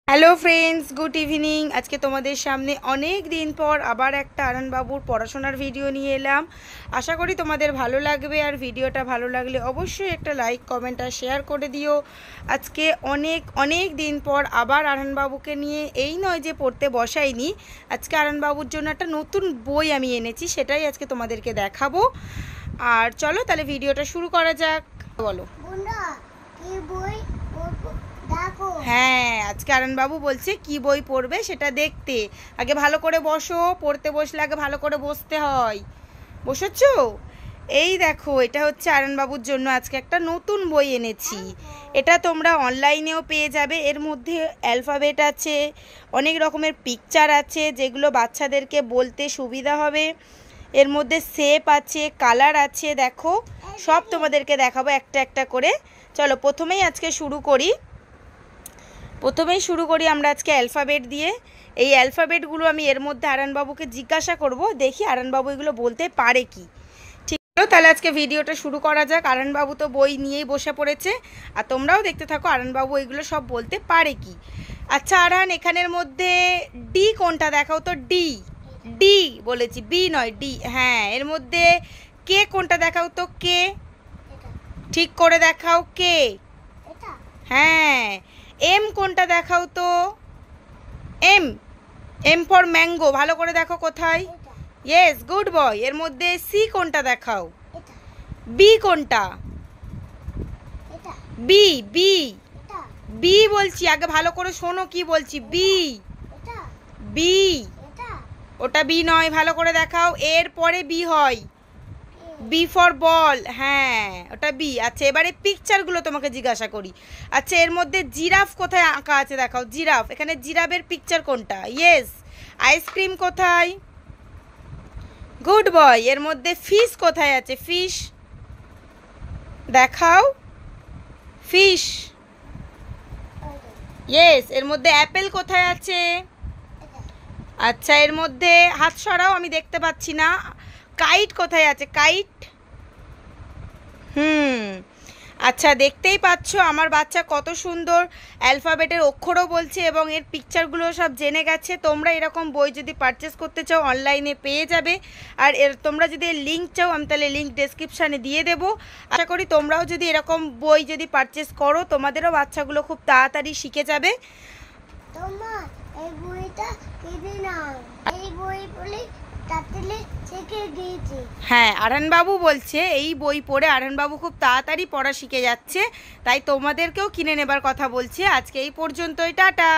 Hello friends, good evening. আজকে তোমাদের সামনে অনেক দিন পর আবার একটা আরানবাবুর পড়াশোনার ভিডিও নিয়ে এলাম। আশা করি তোমাদের ভালো লাগবে, আর ভিডিওটা ভালো লাগলে অবশ্যই একটা লাইক, কমেন্ট আর শেয়ার করে দিও। আজকে অনেক দিন পর আবার আরানবাবুকে নিয়ে, এই নয় যে পড়তে বসাইনি, আজকে আরানবাবুর জন্য একটা নতুন বই আমি এনেছি, সেটাই আজকে তোমাদেরকে দেখাবো। আর চলো তাহলে ভিডিওটা শুরু করা যাক। বলো। হ্যাঁ, আজকে আরানবাবু বলছে কি বই পড়বে সেটা দেখতে। আগে ভালো করে বসো, পড়তে বসলে আগে ভালো করে বসতে হয়। বসেছ? এই দেখো, এটা হচ্ছে আরানবাবুর জন্য আজকে একটা নতুন বই এনেছি। এটা তোমরা অনলাইনেও পেয়ে যাবে। এর মধ্যে অ্যালফাবেট আছে, অনেক রকমের পিকচার আছে যেগুলো বাচ্চাদেরকে বলতে সুবিধা হবে। এর মধ্যে শেপ আছে, কালার আছে, দেখো সব তোমাদেরকে দেখাবো একটা একটা করে। চলো প্রথমেই শুরু করি আমরা আজকে অ্যালফাবেট দিয়ে। এই অ্যালফাবেটগুলো আমি এর মধ্যে আরানবাবুকে জিজ্ঞাসা করব, দেখি আরানবাবু এগুলো বলতে পারে কি। ঠিক আছে, তাহলে আজকে ভিডিওটা শুরু করা যাক। আরানবাবু তো বই নিয়েই বসে পড়েছে, আর তোমরাও দেখতে থাকো আরানবাবু এগুলো সব বলতে পারে কি। আচ্ছা আরান, এখানের মধ্যে ডি কোনটা দেখাও তো। ডি ডি বলেছি, বি নয়, ডি। হ্যাঁ, এর মধ্যে কে কোনটা দেখাও তো। কে ঠিক করে দেখাও। কে, হ্যাঁ। এম কোনটা দেখাও তো। এম, এম ফর ম্যাঙ্গো, ভালো করে দেখো কোথায়। Yes, good boy. এর মধ্যে সি কোনটা দেখাও। বি কোনটা। বি বি বি বলছি, আগে ভালো করে শোনো কি বলছি। বি বি, ওটা বি নয়, ভালো করে দেখাও। এর পরে বি হয়, বি ফর বল। হ্যাঁ, ওটা বি। আচ্ছা, এবারে পিকচারগুলো তোমাকে জিজ্ঞাসা করি। আচ্ছা, এর মধ্যে জিরাফ কোথায় আঁকা আছে দেখাও। জিরাফ, এখানে জিরাফের পিকচার কোনটা। ইয়েস। আইসক্রিম কোথায়। Good boy. এর মধ্যে ফিশ কোথায় আছে। ফিশ দেখাও। Fish, yes. এর মধ্যে অ্যাপেল কোথায় আছে। আচ্ছা, এর মধ্যে হাত সরাও, আমি দেখতে পাচ্ছি না। কাইট কোথায় আছে। কাইট, আচ্ছা, দেখতেই পাচ্ছ আমার বাচ্চা কত সুন্দর অ্যালফাবেটের অক্ষরও বলছে এবং এর পিকচারগুলো সব জেনে গেছে। তোমরা এরকম বই যদি পারচেস করতে চাও অনলাইনে পেয়ে যাবে। আর তোমরা যদি লিঙ্ক চাও, আমি তাহলে লিঙ্ক ডেসক্রিপশানে দিয়ে দেবো। আশা করি তোমরাও যদি এরকম বই যদি পারচেস করো, তোমাদেরও বাচ্চাগুলো খুব তাড়াতাড়ি শিখে যাবে। হ্যাঁ, আরানবাবু বলছে এই বই পড়ে আরানবাবু খুব তাড়াতাড়ি পড়া শিখে যাচ্ছে, তাই তোমাদেরকেও কিনে নেবার কথা বলছে। আজকে এই পর্যন্তই, টাটা।